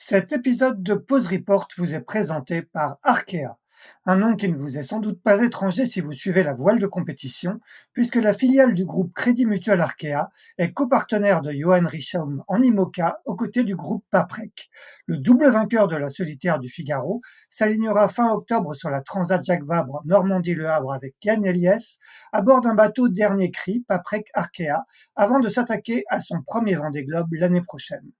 Cet épisode de Pause Report vous est présenté par Arkea, un nom qui ne vous est sans doute pas étranger si vous suivez la voile de compétition, puisque la filiale du groupe Crédit Mutuel Arkea est copartenaire de Johan Richomme en IMOCA aux côtés du groupe Paprec. Le double vainqueur de la solitaire du Figaro s'alignera fin octobre sur la Transat Jacques Vabre Normandie-Le Havre avec Yann Eliès à bord d'un bateau dernier cri Paprec Arkea avant de s'attaquer à son premier Vendée Globe l'année prochaine.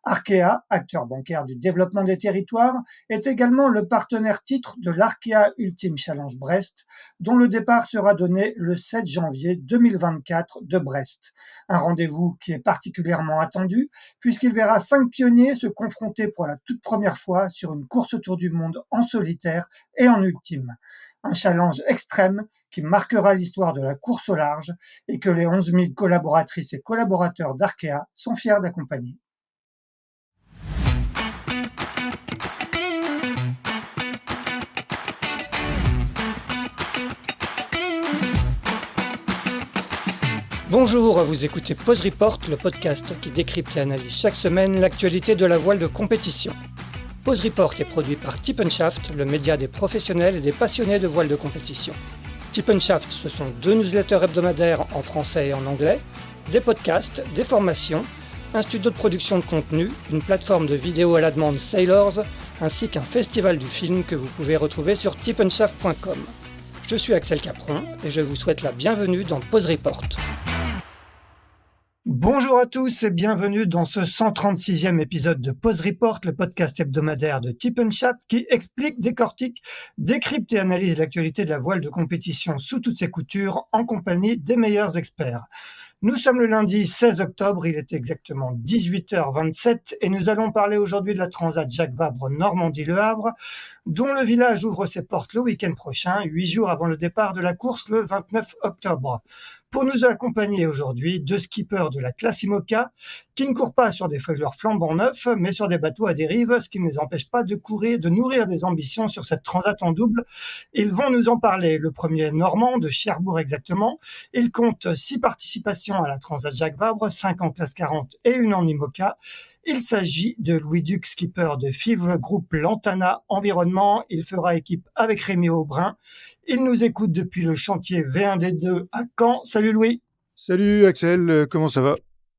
Arkea, acteur bancaire du développement des territoires, est également le partenaire titre de l'Arkea Ultimate Challenge Brest, dont le départ sera donné le 7 janvier 2024 de Brest. Un rendez-vous qui est particulièrement attendu, puisqu'il verra 5 pionniers se confronter pour la toute première fois sur une course autour du monde en solitaire et en ultime. Un challenge extrême qui marquera l'histoire de la course au large et que les 11 000 collaboratrices et collaborateurs d'Arkea sont fiers d'accompagner. Bonjour, vous écoutez Pause Report, le podcast qui décrypte et analyse chaque semaine l'actualité de la voile de compétition. Pause Report est produit par Tip & Shaft, le média des professionnels et des passionnés de voile de compétition. Tip & Shaft, ce sont 2 newsletters hebdomadaires en français et en anglais, des podcasts, des formations, un studio de production de contenu, une plateforme de vidéos à la demande Sailors, ainsi qu'un festival du film que vous pouvez retrouver sur tipandshaft.com. Je suis Axel Capron et je vous souhaite la bienvenue dans Pause Report. Bonjour à tous et bienvenue dans ce 136e épisode de Pause Report, le podcast hebdomadaire de Tip & Shaft qui explique, décortique, décrypte et analyse l'actualité de la voile de compétition sous toutes ses coutures en compagnie des meilleurs experts. Nous sommes le lundi 16 octobre, il est exactement 18h27 et nous allons parler aujourd'hui de la Transat Jacques Vabre Normandie-Le Havre, dont le village ouvre ses portes le week-end prochain, 8 jours avant le départ de la course le 29 octobre. Pour nous accompagner aujourd'hui, 2 skippers de la classe IMOCA qui ne courent pas sur des foilers flambant neufs, mais sur des bateaux à dérive, ce qui ne les empêche pas de nourrir des ambitions sur cette transat en double. Ils vont nous en parler. Le premier est normand, de Cherbourg exactement. Il compte 6 participations à la Transat Jacques Vabre, 5 en classe 40 et 1 en IMOCA. Il s'agit de Louis Duc, skipper de FIV Groupe Lantana Environnement. Il fera équipe avec Rémi Aubrin. Il nous écoute depuis le chantier V1D2 à Caen. Salut Louis. Salut Axel, comment ça va?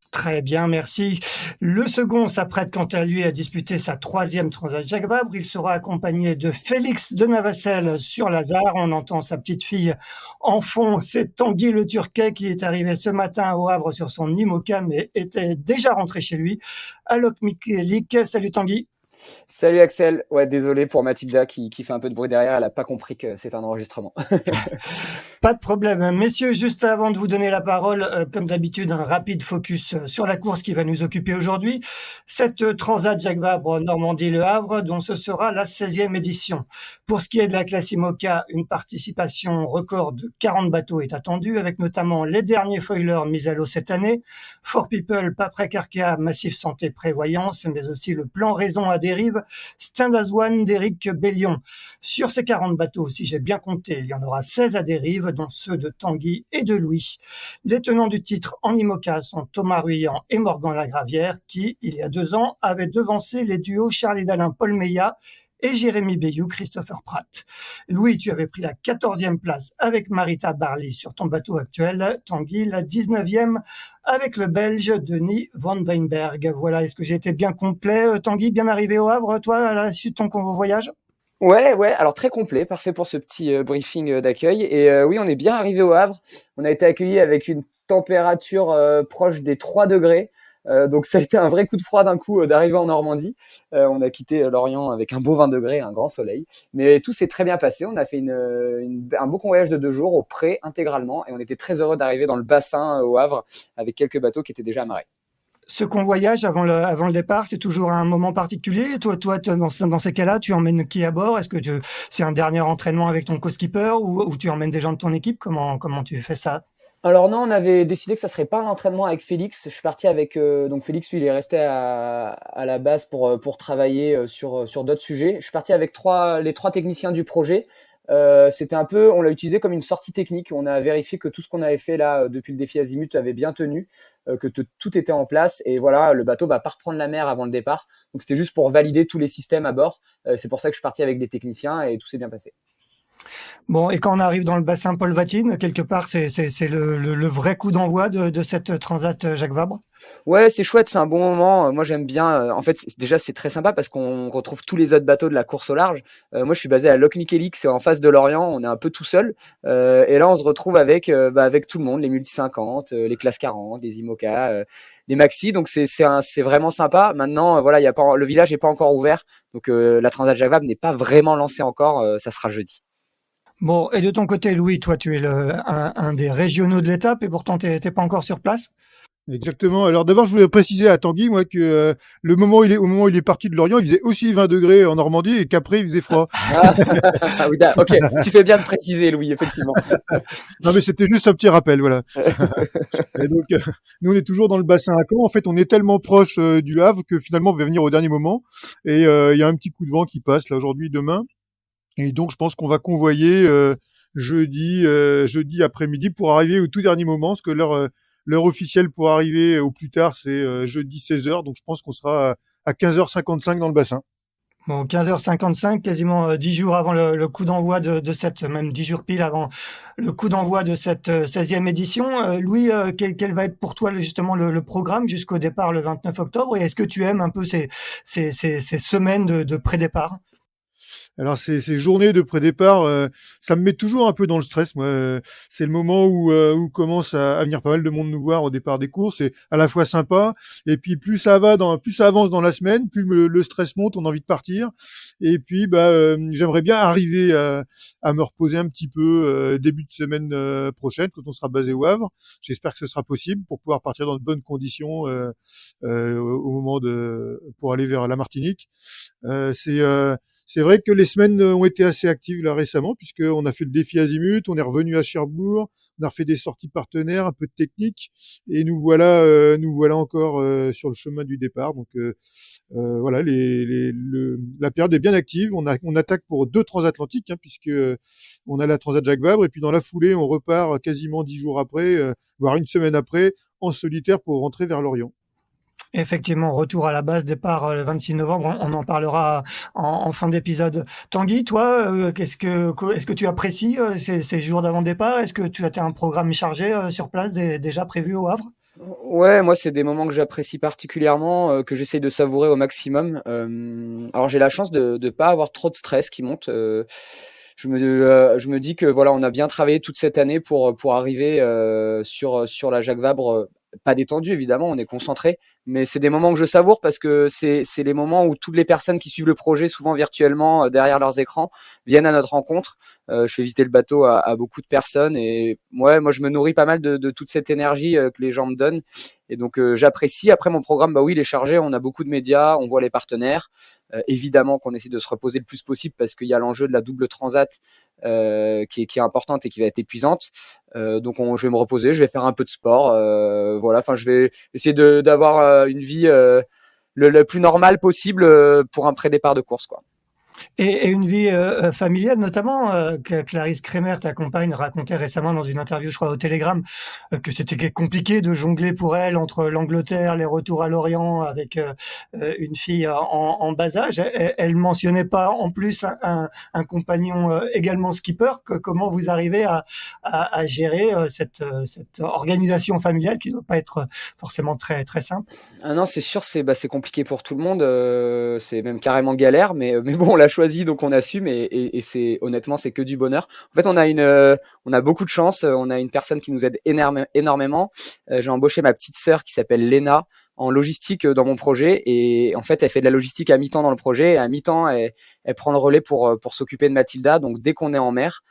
Très bien, merci. Le second s'apprête quant à lui à disputer sa 3e Transat Jacques Vabre. Il sera accompagné de Félix de Navacelle sur Lazare. On entend sa petite fille en fond. C'est Tanguy le Turquet qui est arrivé ce matin au Havre sur son IMOCA, mais était déjà rentré chez lui. Alok Michelik. Salut Tanguy. Salut Axel, ouais désolé pour Mathilda qui fait un peu de bruit derrière, elle a pas compris que c'est un enregistrement. Pas de problème. Messieurs, juste avant de vous donner la parole, comme d'habitude, un rapide focus sur la course qui va nous occuper aujourd'hui. Cette Transat Jacques Vabre Normandie-Le Havre, dont ce sera la 16e édition. Pour ce qui est de la classe IMOCA, une participation record de 40 bateaux est attendue, avec notamment les derniers foilers mis à l'eau cette année, For People, Paprec Arkea, Massif Santé Prévoyance, mais aussi le plan Raison à dérive, Stand One d'Éric Bellion. Sur ces 40 bateaux, si j'ai bien compté, il y en aura 16 à dérive, dont ceux de Tanguy et de Louis. Les tenants du titre en IMOCA sont Thomas Ruyant et Morgan Lagravière qui, il y a 2 ans, avaient devancé les duos Charlie Dalin, Paul Meillat et Jérémy Bayou, Christopher Pratt. Louis, tu avais pris la 14e place avec Marita Barley sur ton bateau actuel. Tanguy, la 19e avec le Belge Denis Van Weinberg. Voilà, est-ce que j'ai été bien complet? Tanguy, bien arrivé au Havre, toi, à la suite de ton voyage? Ouais, alors très complet, parfait pour ce petit briefing d'accueil. Et oui, on est bien arrivé au Havre. On a été accueillis avec une température proche des 3 degrés. Donc ça a été un vrai coup de froid d'un coup d'arriver en Normandie. On a quitté Lorient avec un beau 20 degrés, un grand soleil. Mais tout s'est très bien passé. On a fait un beau convoyage de 2 jours au pré intégralement. Et on était très heureux d'arriver dans le bassin au Havre avec quelques bateaux qui étaient déjà amarrés. Ce convoyage avant le départ, c'est toujours un moment particulier. Toi, dans ces cas-là, tu emmènes qui à bord? Est-ce que c'est un dernier entraînement avec ton co-skipper ou tu emmènes des gens de ton équipe? Comment tu fais ça? Alors non, on avait décidé que ça serait pas un entraînement avec Félix. Je suis parti avec donc Félix, lui, il est resté à la base pour travailler sur d'autres sujets. Je suis parti avec les trois techniciens du projet. c'était un peu, on l'a utilisé comme une sortie technique. On a vérifié que tout ce qu'on avait fait là depuis le défi Azimut avait bien tenu, que tout était en place. Et voilà, le bateau va pas reprendre la mer avant le départ. Donc c'était juste pour valider tous les systèmes à bord. C'est pour ça que je suis parti avec des techniciens et tout s'est bien passé. Bon, et quand on arrive dans le bassin Paul Vatine, quelque part, c'est le vrai coup d'envoi de cette Transat Jacques Vabre. Ouais, c'est chouette, c'est un bon moment. Moi, j'aime bien. En fait, déjà, c'est très sympa parce qu'on retrouve tous les autres bateaux de la course au large. Moi, je suis basé à Locmiquélic, c'est en face de Lorient. On est un peu tout seul. Et là, on se retrouve avec tout le monde, les multi 50, les classes 40, les IMOCA, les maxi. Donc, c'est vraiment sympa. Maintenant, voilà, il y a pas, le village n'est pas encore ouvert. Donc, la Transat Jacques Vabre n'est pas vraiment lancée encore. Ça sera jeudi. Bon, et de ton côté, Louis, toi, tu es un des régionaux de l'étape et pourtant, t'es pas encore sur place. Exactement. Alors d'abord, je voulais préciser à Tanguy, moi, que au moment où il est parti de Lorient, il faisait aussi 20 degrés en Normandie et qu'après, il faisait froid. Oui, ok, tu fais bien de préciser, Louis, effectivement. Non, mais c'était juste un petit rappel, voilà. Et donc, nous, on est toujours dans le bassin à Caen. En fait, on est tellement proche du Havre que finalement, on va venir au dernier moment. Et il y a un petit coup de vent qui passe là aujourd'hui, demain. Et donc, je pense qu'on va convoyer jeudi après-midi pour arriver au tout dernier moment, parce que l'heure officielle pour arriver au plus tard, c'est jeudi 16h. Donc, je pense qu'on sera à 15h55 dans le bassin. Bon, 15h55, quasiment 10 jours avant le coup d'envoi de cette, même 10 jours pile avant le coup d'envoi de cette 16e édition. Louis, quel va être pour toi justement le programme jusqu'au départ le 29 octobre? Et est-ce que tu aimes un peu ces semaines de pré-départ? Alors ces journées de pré-départ, ça me met toujours un peu dans le stress. Moi, c'est le moment où commence à venir pas mal de monde nous voir au départ des courses. C'est à la fois sympa, et puis plus ça avance dans la semaine, plus le stress monte, on a envie de partir. Et puis, j'aimerais bien arriver à me reposer un petit peu début de semaine prochaine quand on sera basé au Havre. J'espère que ce sera possible pour pouvoir partir dans de bonnes conditions au moment pour aller vers la Martinique. C'est vrai que les semaines ont été assez actives là récemment, puisqu'on a fait le défi Azimut, on est revenu à Cherbourg, on a refait des sorties partenaires, un peu de technique, et nous voilà encore sur le chemin du départ. Donc voilà, la période est bien active. On attaque pour 2 transatlantiques, puisque on a la Transat Jacques Vabre, et puis dans la foulée, on repart quasiment 10 jours après, voire une semaine après, en solitaire pour rentrer vers l'Orient. Effectivement, retour à la base, départ le 26 novembre. On en parlera en fin d'épisode. Tanguy, toi, est-ce que tu apprécies ces jours d'avant-départ? Est-ce que tu as un programme chargé sur place déjà prévu au Havre? Ouais, moi, c'est des moments que j'apprécie particulièrement, que j'essaye de savourer au maximum. Alors, j'ai la chance de pas avoir trop de stress qui monte. Je me dis que voilà, on a bien travaillé toute cette année pour arriver sur la Jacques Vabre, pas détendu évidemment, on est concentré, mais c'est des moments que je savoure parce que c'est les moments où toutes les personnes qui suivent le projet, souvent virtuellement derrière leurs écrans, viennent à notre rencontre. Je fais visiter le bateau à beaucoup de personnes et moi je me nourris pas mal de toute cette énergie que les gens me donnent et donc j'apprécie. Après mon programme, bah oui, il est chargé, on a beaucoup de médias, on voit les partenaires. Évidemment qu'on essaie de se reposer le plus possible parce qu'il y a l'enjeu de la double transat qui est importante et qui va être épuisante. Donc je vais me reposer, je vais faire un peu de sport. Voilà, enfin je vais essayer d'avoir une vie le plus normale possible pour un pré-départ de course, quoi. Et une vie familiale, notamment, que Clarisse Kremer, ta compagne, racontait récemment dans une interview, je crois, au Télégramme, que c'était compliqué de jongler pour elle entre l'Angleterre, les retours à Lorient avec une fille en bas âge. Elle mentionnait pas en plus un compagnon également skipper. Comment vous arrivez à gérer cette organisation familiale qui doit pas être forcément très très simple? Ah non, c'est sûr, c'est compliqué pour tout le monde. C'est même carrément galère, mais bon, on l'a choisi, donc on assume et c'est honnêtement, c'est que du bonheur. En fait, on a beaucoup de chance. On a une personne qui nous aide énormément. J'ai embauché ma petite sœur qui s'appelle Léna en logistique dans mon projet et en fait, elle fait de la logistique à mi-temps dans le projet et à mi-temps, elle prend le relais pour s'occuper de Mathilda. Donc dès qu'on est en mer,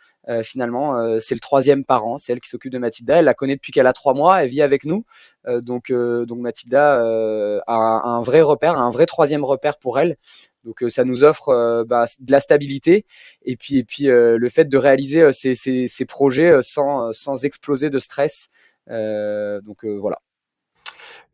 finalement, c'est le 3e parent, c'est elle qui s'occupe de Mathilda. Elle la connaît depuis qu'elle a 3 mois, elle vit avec nous. Donc Mathilda a un vrai repère, un vrai 3e repère pour elle. Donc ça nous offre de la stabilité et puis le fait de réaliser ces projets sans exploser de stress. Voilà.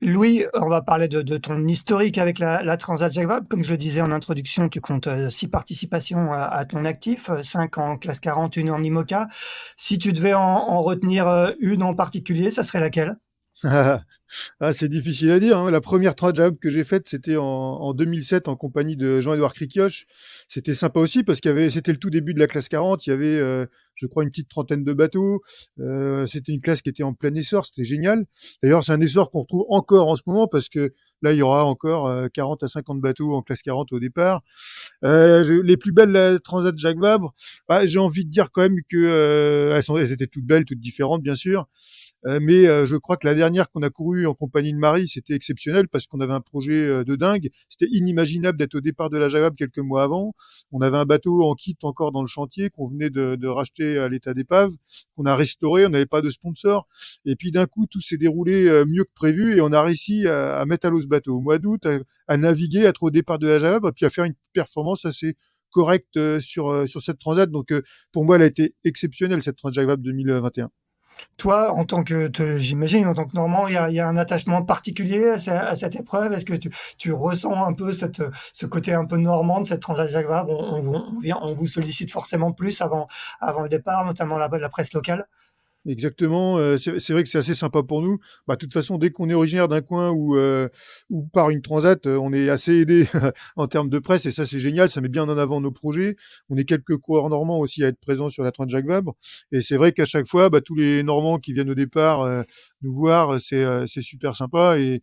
Louis, on va parler de ton historique avec la Transat Jacques Vabre. Comme je le disais en introduction, tu comptes 6 participations à ton actif, 5 en classe 40, une en IMOCA. Si tu devais en retenir une en particulier, ça serait laquelle? Ah, c'est difficile à dire, hein. La première job que j'ai faite, c'était en 2007 en compagnie de Jean-Édouard Cricioche. C'était sympa aussi parce c'était le tout début de la classe 40. Il y avait, je crois, une petite trentaine de bateaux. C'était une classe qui était en plein essor. C'était génial. D'ailleurs, c'est un essor qu'on retrouve encore en ce moment parce que là, il y aura encore 40 à 50 bateaux en classe 40 au départ. Les plus belles Transat Jacques Vabre, j'ai envie de dire quand même que elles étaient toutes belles, toutes différentes, bien sûr. Mais je crois que la dernière qu'on a courue en compagnie de Marie, c'était exceptionnel parce qu'on avait un projet de dingue. C'était inimaginable d'être au départ de la Jacques Vabre quelques mois avant. On avait un bateau en kit encore dans le chantier qu'on venait de racheter à l'état d'épave, qu'on a restauré. On n'avait pas de sponsor. Et puis d'un coup, tout s'est déroulé mieux que prévu et on a réussi à mettre à l'eau ce bateau au mois d'août, à naviguer, à être au départ de la Jacques Vabre, puis à faire une performance assez correcte sur cette transat. Donc pour moi, elle a été exceptionnelle cette Transat Jacques Vabre 2021. Toi, en tant que, j'imagine, en tant que Normand, il y a un attachement particulier à cette épreuve. Est-ce que tu ressens un peu ce côté un peu normand de cette Transat Jacques Vabre? On vous sollicite forcément plus avant le départ, notamment la presse locale. Exactement, c'est vrai que c'est assez sympa pour nous. De toute façon, dès qu'on est originaire d'un coin où par une transat, on est assez aidé en termes de presse et ça c'est génial, ça met bien en avant nos projets. On est quelques coureurs normands aussi à être présents sur la Transat Jacques Vabre et c'est vrai qu'à chaque fois, tous les Normands qui viennent au départ nous voir, c'est super sympa et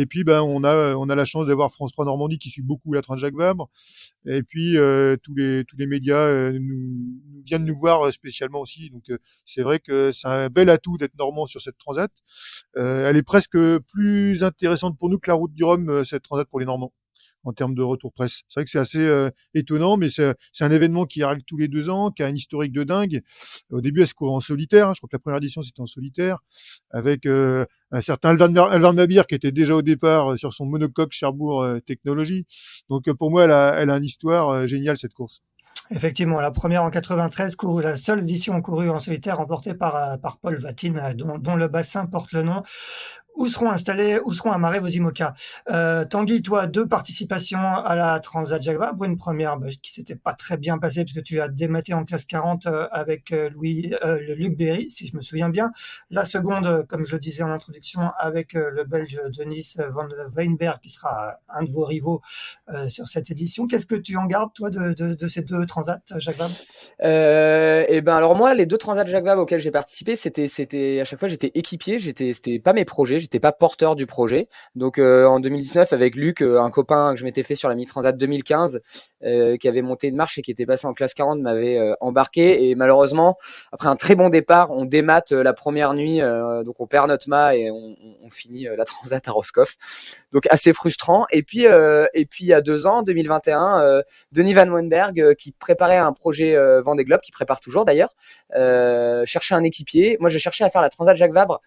puis on a la chance d'avoir France 3 Normandie qui suit beaucoup la Transat Jacques Vabre et puis tous les médias viennent nous voir spécialement aussi. Donc c'est vrai que c'est un bel atout d'être normand sur cette transat. Elle est presque plus intéressante pour nous que la route du Rhum, cette transat pour les Normands, en termes de retour presse. C'est vrai que c'est assez étonnant, mais c'est un événement qui arrive tous les 2 ans, qui a un historique de dingue. Au début, elle se court en solitaire. Je crois que la première édition, c'était en solitaire, avec un certain Alvar Nabir qui était déjà au départ sur son monocoque Cherbourg Technologie. Donc pour moi, elle a une histoire géniale, cette course. Effectivement, la première en 93, la seule édition courue en solitaire remportée par Paul Vatine, dont le bassin porte le nom. Où seront amarrés vos IMOCA? Tanguy, toi, 2 participations à la Transat Jacques Vabre. Une première qui s'était pas très bien passée parce que tu as dématé en classe 40 avec Luc Berry, si je me souviens bien. La seconde, comme je le disais en introduction, avec le Belge Denis van Weinberg, qui sera un de vos rivaux sur cette édition. Qu'est-ce que tu en gardes, toi, de ces 2 Transats Jacques Vabre? Et ben alors moi, les 2 Transat Jacques Vabre auxquels j'ai participé, c'était à chaque fois j'étais équipier, c'était pas mes projets, j'étais pas porteur du projet. Donc en 2019 avec Luc, un copain que je m'étais fait sur la Mini Transat 2015, qui avait monté une marche et qui était passé en classe 40, m'avait embarqué et malheureusement après un très bon départ, on démate la première nuit, donc on perd notre mât et on finit la Transat à Roscoff. Donc assez frustrant. Et puis il y a 2 ans, 2021, Denis Van Weinberg qui préparait un projet Vendée Globe, qui prépare toujours d'ailleurs, cherchait un équipier. Moi, j'ai cherché à faire la Transat Jacques Vabre,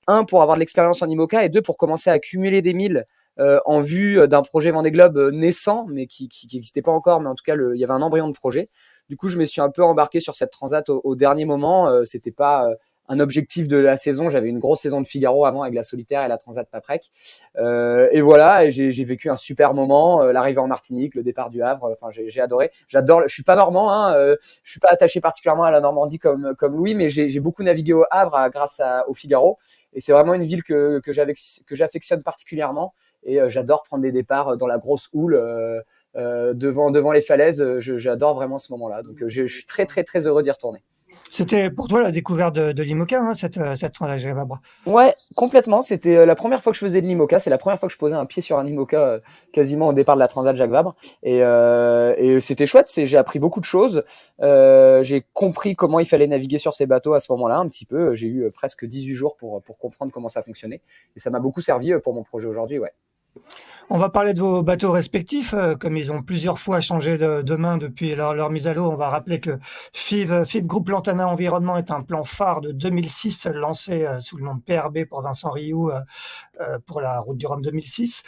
1 pour avoir de l'expérience en IMOCA et 2 pour commencer à accumuler des milles en vue d'un projet Vendée Globe naissant, mais qui n'existait pas encore, mais en tout cas, il y avait un embryon de projet. Du coup, je me suis un peu embarqué sur cette Transat au dernier moment. C'était pas un objectif de la saison. J'avais une grosse saison de Figaro avant avec la solitaire et la Transat Paprec. Et voilà, et j'ai vécu un super moment. L'arrivée en Martinique, le départ du Havre. Enfin, j'ai adoré. J'adore. Je suis pas normand, hein. Je suis pas attaché particulièrement à la Normandie comme Louis, mais j'ai beaucoup navigué au Havre grâce au Figaro. Et c'est vraiment une ville que j'affectionne particulièrement. Et j'adore prendre des départs dans la grosse houle. Devant les falaises, j'adore vraiment ce moment-là. Donc je suis très très très heureux d'y retourner. C'était pour toi la découverte de l'IMOCA, hein, cette Transat Jacques Vabre. Ouais, complètement. C'était la première fois que je faisais de l'IMOCA. C'est la première fois que je posais un pied sur un IMOCA quasiment au départ de la Transat Jacques Vabre. Et c'était chouette. J'ai appris beaucoup de choses. J'ai compris comment il fallait naviguer sur ces bateaux à ce moment-là un petit peu. J'ai eu presque 18 jours pour comprendre comment ça fonctionnait. Et ça m'a beaucoup servi pour mon projet aujourd'hui, ouais. On va parler de vos bateaux respectifs, comme ils ont plusieurs fois changé de main depuis leur mise à l'eau. On va rappeler que FIV Groupe Lantana Environnement est un plan phare de 2006 lancé sous le nom de PRB pour Vincent Rioux pour la route du Rhum 2006.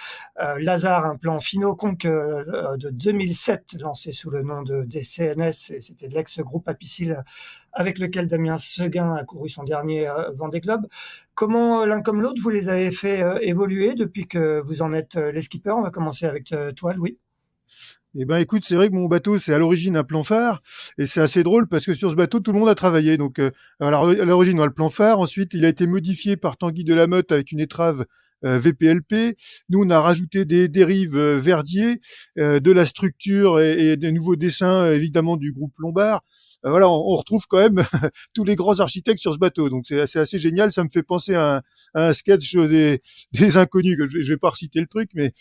Lazare, un plan Fino-Conque de 2007 lancé sous le nom de DCNS, et c'était l'ex-groupe Apicil avec lequel Damien Seguin a couru son dernier Vendée Globe. Comment l'un comme l'autre, vous les avez fait évoluer depuis que vous en êtes les skippers? On va commencer avec toi, Louis. Eh ben, écoute, c'est vrai que mon bateau, c'est à l'origine un plan phare, et c'est assez drôle parce que sur ce bateau, tout le monde a travaillé. Donc, alors, à l'origine, on a le plan phare. Ensuite, il a été modifié par Tanguy Delamotte avec une étrave VPLP. Nous, on a rajouté des dérives Verdier, de la structure et des nouveaux dessins, évidemment, du groupe Lombard. Voilà, on retrouve quand même tous les grands architectes sur ce bateau. Donc, c'est assez génial. Ça me fait penser à un sketch des inconnus. Que je vais pas reciter le truc, mais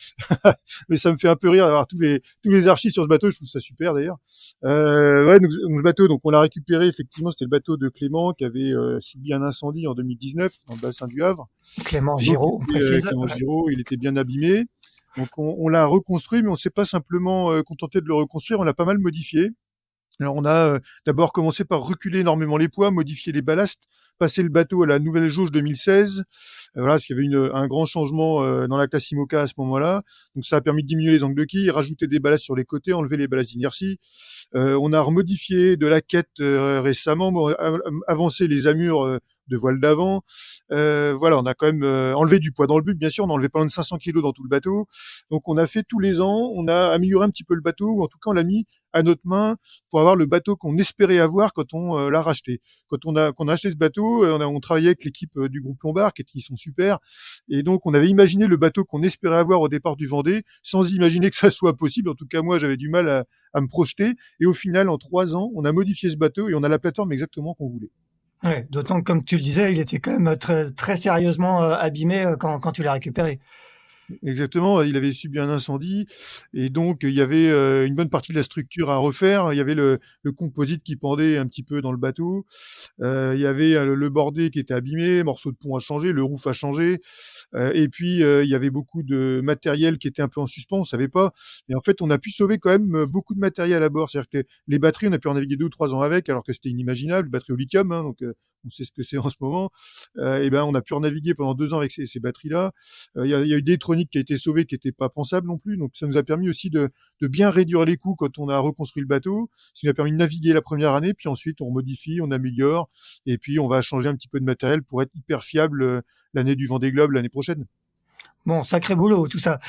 mais ça me fait un peu rire d'avoir tous les archis sur ce bateau. Je trouve ça super d'ailleurs. Ouais, donc ce bateau, donc on l'a récupéré effectivement. C'était le bateau de Clément qui avait subi un incendie en 2019 dans le bassin du Havre. Clément Donc Giraud, on précise. Clément Giraud, il était bien abîmé. Donc on l'a reconstruit, mais on s'est pas simplement contenté de le reconstruire. On l'a pas mal modifié. Alors on a d'abord commencé par reculer énormément les poids, modifier les ballasts, passer le bateau à la nouvelle jauge 2016. Voilà, parce qu'il y avait un grand changement dans la classe IMOCA à ce moment-là. Donc ça a permis de diminuer les angles de quille, rajouter des ballasts sur les côtés, enlever les ballasts d'inertie. On a remodifié de la quête récemment, avancé les amures de voile d'avant. Voilà, on a quand même enlevé du poids dans le but, bien sûr. On a enlevé pas loin de 500 kilos dans tout le bateau. Donc on a fait tous les ans, on a amélioré un petit peu le bateau, ou en tout cas on l'a mis à notre main pour avoir le bateau qu'on espérait avoir quand on l'a racheté. Quand on a acheté ce bateau, on travaillait avec l'équipe du groupe Lombard, qui sont super, et donc on avait imaginé le bateau qu'on espérait avoir au départ du Vendée, sans imaginer que ça soit possible. En tout cas, moi, j'avais du mal à me projeter, et au final, en 3 ans, on a modifié ce bateau et on a la plateforme exactement qu'on voulait. Ouais, d'autant que, comme tu le disais, il était quand même très, très sérieusement abîmé quand tu l'as récupéré. Exactement, il avait subi un incendie et donc il y avait une bonne partie de la structure à refaire. Il y avait le composite qui pendait un petit peu dans le bateau. Il y avait le bordé qui était abîmé, morceau de pont à changer, le roof à changer. Et puis il y avait beaucoup de matériel qui était un peu en suspens, on savait pas. Et en fait, on a pu sauver quand même beaucoup de matériel à bord. C'est-à-dire que les batteries, on a pu en naviguer 2 ou 3 ans avec, alors que c'était inimaginable. Batterie au lithium, hein, donc on sait ce que c'est en ce moment. Et ben, on a pu en naviguer pendant 2 ans avec ces batteries-là. Il y a eu des électroniques qui a été sauvée, qui n'était pas pensable non plus. Donc ça nous a permis aussi de bien réduire les coûts quand on a reconstruit le bateau. Ça nous a permis de naviguer la première année, puis ensuite on modifie, on améliore, et puis on va changer un petit peu de matériel pour être hyper fiable l'année du Vendée Globe l'année prochaine. Bon, sacré boulot, tout ça.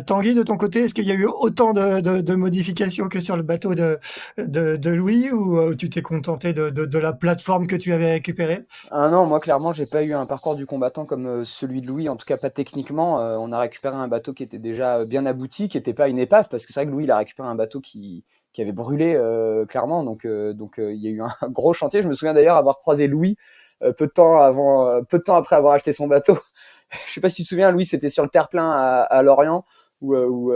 Tanguy, de ton côté, est-ce qu'il y a eu autant de modifications que sur le bateau de Louis, ou tu t'es contenté de la plateforme que tu avais récupérée? Ah non, moi clairement, j'ai pas eu un parcours du combattant comme celui de Louis, en tout cas pas techniquement. On a récupéré un bateau qui était déjà bien abouti, qui était pas une épave, parce que c'est vrai que Louis il a récupéré un bateau qui avait brûlé clairement, donc il y a eu un gros chantier. Je me souviens d'ailleurs avoir croisé Louis peu de temps après avoir acheté son bateau. Je sais pas si tu te souviens, Louis, c'était sur le terre-plein à Lorient, où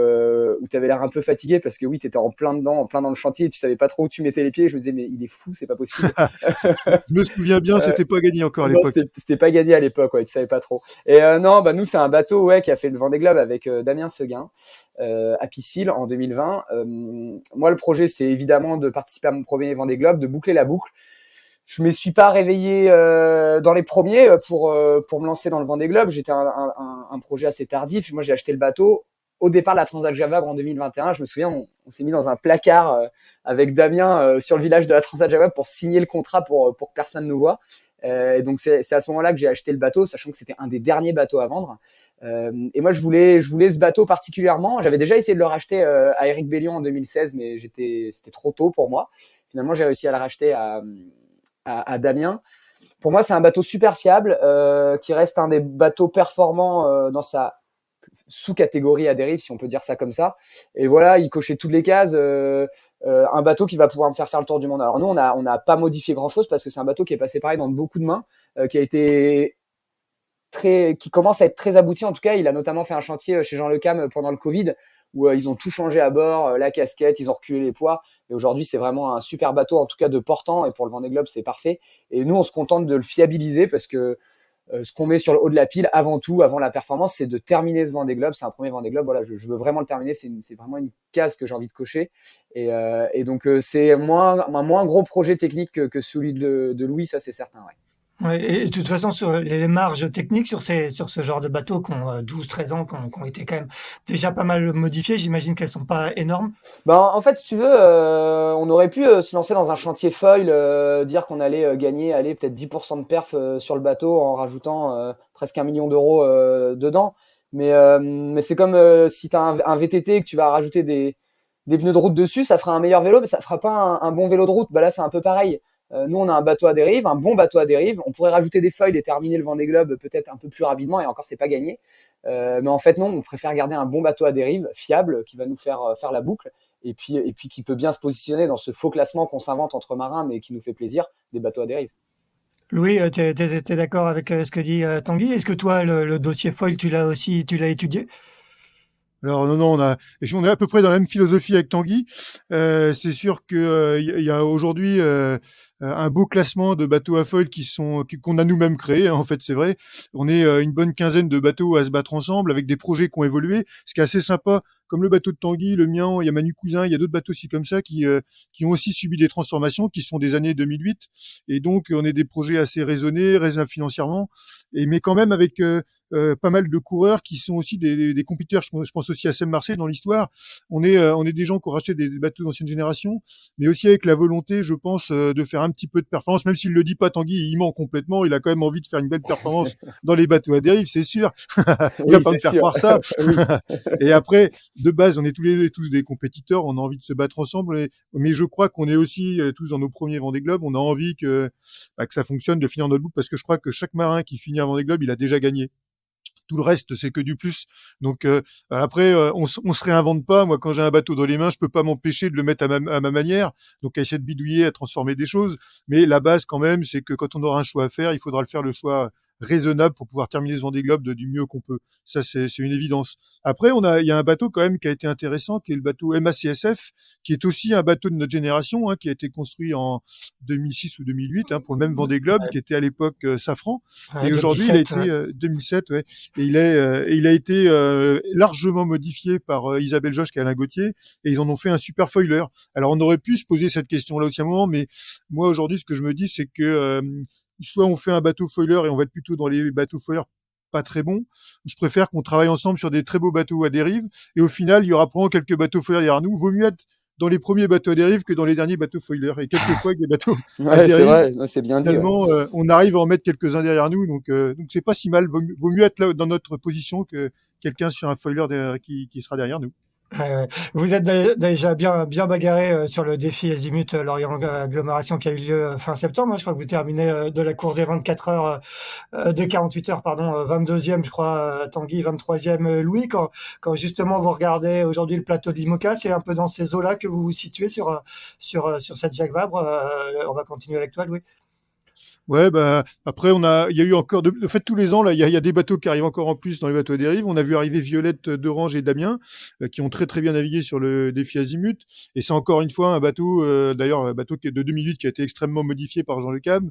tu avais l'air un peu fatigué parce que oui, tu étais en plein dedans, en plein dans le chantier, et tu savais pas trop où tu mettais les pieds. Je me disais, mais il est fou, c'est pas possible. Je me souviens bien, c'était pas gagné encore à Non, l'époque. c'était pas gagné à l'époque, ouais, tu savais pas trop. Et non, bah nous c'est un bateau ouais qui a fait le Vendée Globe avec Damien Seguin à Piscil en 2020. Moi le projet c'est évidemment de participer à mon premier Vendée Globe, de boucler la boucle. Je me suis pas réveillé dans les premiers pour me lancer dans le Vendée Globe. J'étais un projet assez tardif. Moi j'ai acheté le bateau au départ de la Transat Java en 2021. Je me souviens, on s'est mis dans un placard avec Damien sur le village de la Transat Java pour signer le contrat pour que personne nous voit. Et donc c'est à ce moment-là que j'ai acheté le bateau, sachant que c'était un des derniers bateaux à vendre. Et moi je voulais ce bateau particulièrement. J'avais déjà essayé de le racheter à Éric Bellion en 2016, mais c'était trop tôt pour moi. Finalement j'ai réussi à le racheter à Damien. Pour moi c'est un bateau super fiable qui reste un des bateaux performants dans sa sous-catégorie à dérive, si on peut dire ça comme ça. Et voilà, il cochait toutes les cases. Un bateau qui va pouvoir me faire le tour du monde. Alors nous, on n'a pas modifié grand-chose parce que c'est un bateau qui est passé pareil dans beaucoup de mains, qui commence à être très abouti. En tout cas, il a notamment fait un chantier chez Jean Le Cam pendant le Covid où ils ont tout changé à bord, la casquette, ils ont reculé les poids. Et aujourd'hui, c'est vraiment un super bateau, en tout cas de portant. Et pour le Vendée Globe, c'est parfait. Et nous, on se contente de le fiabiliser parce que ce qu'on met sur le haut de la pile, avant tout, avant la performance, c'est de terminer ce Vendée Globe. C'est un premier Vendée Globe. Voilà, je veux vraiment le terminer. C'est vraiment une case que j'ai envie de cocher. Et donc, c'est un moins gros projet technique que celui de Louis, ça c'est certain. Ouais. Ouais, et de toute façon, sur les marges techniques sur ce genre de bateaux qui ont 12-13 ans, qui ont été quand même déjà pas mal modifiés, j'imagine qu'elles sont pas énormes. Ben, en fait, si tu veux, on aurait pu se lancer dans un chantier foil, dire qu'on allait gagner, allez, peut-être 10% de perf sur le bateau en rajoutant presque 1 million d'euros dedans. Mais c'est comme si tu as un VTT et que tu vas rajouter des pneus de route dessus, ça fera un meilleur vélo, mais ça fera pas un bon vélo de route. Bah là, c'est un peu pareil. Nous, on a un bateau à dérive, un bon bateau à dérive. On pourrait rajouter des foils et terminer le Vendée Globe peut-être un peu plus rapidement, et encore, c'est pas gagné. Mais en fait, non, on préfère garder un bon bateau à dérive, fiable, qui va nous faire la boucle, et puis qui peut bien se positionner dans ce faux classement qu'on s'invente entre marins, mais qui nous fait plaisir, des bateaux à dérive. Louis, t'es d'accord avec ce que dit Tanguy? Est-ce que toi, le dossier foil, tu l'as étudié? Alors non, on est à peu près dans la même philosophie avec Tanguy. C'est sûr que il y a aujourd'hui un beau classement de bateaux à foil qu'on a nous-mêmes créés. Hein, en fait, c'est vrai. On est une bonne quinzaine de bateaux à se battre ensemble avec des projets qui ont évolué. Ce qui est assez sympa, comme le bateau de Tanguy, le mien, il y a Manu Cousin, il y a d'autres bateaux aussi comme ça qui ont aussi subi des transformations, qui sont des années 2008. Et donc, on est des projets assez raisonnables financièrement, mais quand même avec pas mal de coureurs qui sont aussi des compétiteurs. Je pense aussi à Sam Marseille dans l'histoire. On est des gens qui ont racheté des bateaux d'ancienne génération, mais aussi avec la volonté, je pense, de faire un petit peu de performance. Même s'il le dit pas, Tanguy, il ment complètement. Il a quand même envie de faire une belle performance dans les bateaux à dérive, c'est sûr. Il va Oui, pas me c'est faire sûr. croire ça. Oui. Et après, de base, on est tous des compétiteurs. On a envie de se battre ensemble. Mais je crois qu'on est aussi tous dans nos premiers Vendée Globe. On a envie que ça fonctionne, de finir notre boucle, parce que je crois que chaque marin qui finit un Vendée Globe, il a déjà gagné. Tout le reste, c'est que du plus. Donc après, on se réinvente pas. Moi, quand j'ai un bateau dans les mains, je peux pas m'empêcher de le mettre à ma manière. Donc à essayer de bidouiller, à transformer des choses. Mais la base, quand même, c'est que quand on aura un choix à faire, il faudra le faire le choix raisonnable pour pouvoir terminer ce Vendée Globe du mieux qu'on peut. Ça, c'est une évidence. Après, il y a un bateau quand même qui a été intéressant, qui est le bateau MACSF, qui est aussi un bateau de notre génération, hein, qui a été construit en 2006 ou 2008 hein, pour le même Vendée Globe, qui était à l'époque Safran. Ouais, Et aujourd'hui, il a 2017, été ouais. 2007, ouais. Et il a été largement modifié par Isabelle Joche et Alain Gauthier, et ils en ont fait un super foiler. Alors on aurait pu se poser cette question-là aussi à un moment, mais moi aujourd'hui, ce que je me dis, c'est que soit on fait un bateau foiler et on va être plutôt dans les bateaux foilers pas très bons. Je préfère qu'on travaille ensemble sur des très beaux bateaux à dérive, et au final, il y aura probablement quelques bateaux foilers derrière nous. Vaut mieux être dans les premiers bateaux à dérive que dans les derniers bateaux foilers. Et quelquefois, avec des bateaux à Ouais, c'est dérive, vrai, c'est bien dit. Ouais. finalement, on arrive à en mettre quelques-uns derrière nous, donc c'est pas si mal. Vaut mieux être là dans notre position que quelqu'un sur un foiler qui sera derrière nous. Ouais, ouais. Vous êtes déjà bien bagarré sur le défi Azimut Lorient Agglomération qui a eu lieu fin septembre, hein. Je crois que vous terminez de la course des 24 heures, des 48 heures, pardon, 22e, je crois, Tanguy, 23e, Louis. Quand justement vous regardez aujourd'hui le plateau d'Imoca, c'est un peu dans ces eaux-là que vous vous situez sur cette Jacques Vabre. On va continuer avec toi, Louis. Ouais, bah après il y a eu encore en fait tous les ans là, il y a des bateaux qui arrivent encore en plus dans les bateaux à dérive. On a vu arriver Violette d'Orange et Damien qui ont très très bien navigué sur le défi Azimut. Et c'est encore une fois un bateau, d'ailleurs un bateau qui est de 2008 qui a été extrêmement modifié par Jean Le Cab.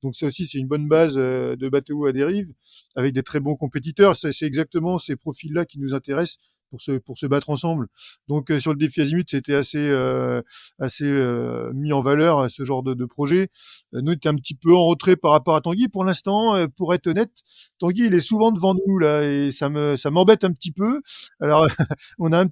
Donc ça aussi c'est une bonne base de bateaux à dérive avec des très bons compétiteurs. C'est exactement ces profils-là qui nous intéressent pour se battre ensemble. Donc sur le défi Azimut, c'était assez mis en valeur ce genre de projet. Nous, on était un petit peu en retrait par rapport à Tanguy. Pour l'instant, pour être honnête, Tanguy, il est souvent devant nous là, et ça m'embête un petit peu. Alors, on a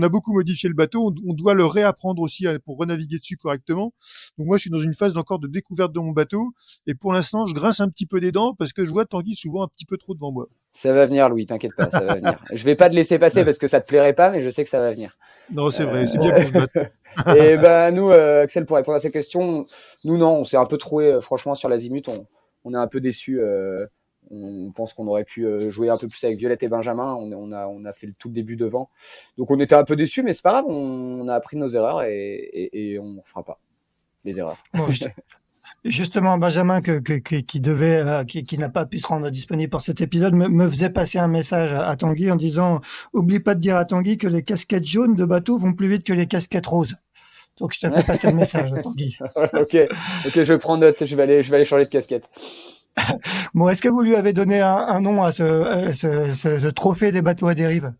beaucoup modifié le bateau. On doit le réapprendre aussi pour renaviguer dessus correctement. Donc moi, je suis dans une phase encore de découverte de mon bateau, et pour l'instant, je grince un petit peu des dents parce que je vois Tanguy souvent un petit peu trop devant moi. Ça va venir, Louis, t'inquiète pas, ça va venir. Je vais pas te laisser passer parce que ça te plairait pas, mais je sais que ça va venir. Non, c'est vrai, c'est bien qu'on se batte. Et ben nous, Axel, pour répondre à cette question, nous non, on s'est un peu troué, franchement, sur l'Azimut, on est un peu déçus. On pense qu'on aurait pu jouer un peu plus avec Violette et Benjamin. On a fait tout le début devant, donc on était un peu déçus, mais c'est pas grave, on a appris de nos erreurs et on ne fera pas les erreurs. Bon, justement, Benjamin, qui n'a pas pu se rendre disponible pour cet épisode, me faisait passer un message à Tanguy en disant, oublie pas de dire à Tanguy que les casquettes jaunes de bateau vont plus vite que les casquettes roses. Donc, je te fais passer le message, Tanguy. ok, je prends note, je vais aller changer de casquette. Bon, est-ce que vous lui avez donné un nom à ce trophée des bateaux à dérive?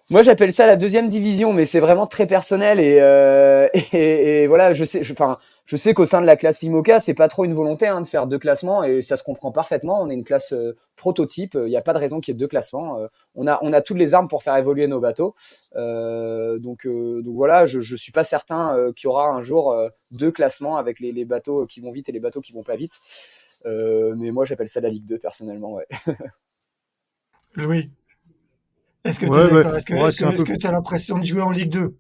Moi, j'appelle ça la deuxième division, mais c'est vraiment très personnel et voilà, enfin, Je sais qu'au sein de la classe IMOCA, c'est pas trop une volonté de faire 2 classements et ça se comprend parfaitement. On est une classe prototype, il n'y a pas de raison qu'il y ait 2 classements. On a toutes les armes pour faire évoluer nos bateaux. Donc voilà, je suis pas certain qu'il y aura un jour 2 classements avec les bateaux qui vont vite et les bateaux qui vont pas vite. Mais moi, j'appelle ça la Ligue 2 personnellement, ouais. Louis, est-ce que tu es Ouais, d'accord? Est-ce que ouais, c'est un peu. tu as l'impression de jouer en Ligue 2?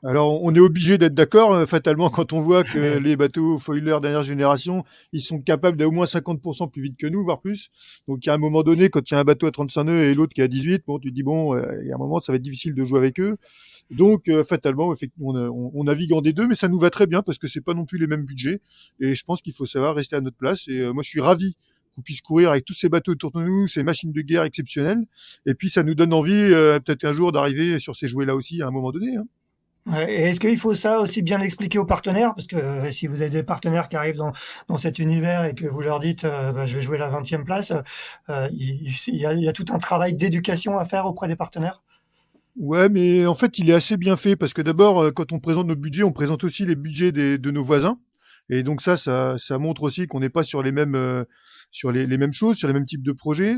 Alors, on est obligé d'être d'accord, fatalement, quand on voit que les bateaux foiler dernière génération, ils sont capables d'aller au moins 50% plus vite que nous, voire plus. Donc, il y a un moment donné, quand il y a un bateau à 35 nœuds et l'autre qui est à 18, bon, tu te dis, bon, il y a un moment, ça va être difficile de jouer avec eux. Donc, fatalement, effectivement, on navigue en D2, mais ça nous va très bien parce que c'est pas non plus les mêmes budgets. Et je pense qu'il faut savoir rester à notre place. Et moi, je suis ravi qu'on puisse courir avec tous ces bateaux autour de nous, ces machines de guerre exceptionnelles. Et puis, ça nous donne envie, peut-être un jour, d'arriver sur ces jouets-là aussi, à un moment donné, hein. Ouais, et est-ce qu'il faut ça aussi bien l'expliquer aux partenaires? Parce que si vous avez des partenaires qui arrivent dans cet univers et que vous leur dites je vais jouer la 20e place, il y a tout un travail d'éducation à faire auprès des partenaires. Ouais, mais en fait, il est assez bien fait parce que d'abord, quand on présente nos budgets, on présente aussi les budgets de nos voisins. Et donc ça montre aussi qu'on n'est pas sur les mêmes, sur les mêmes choses, sur les mêmes types de projets.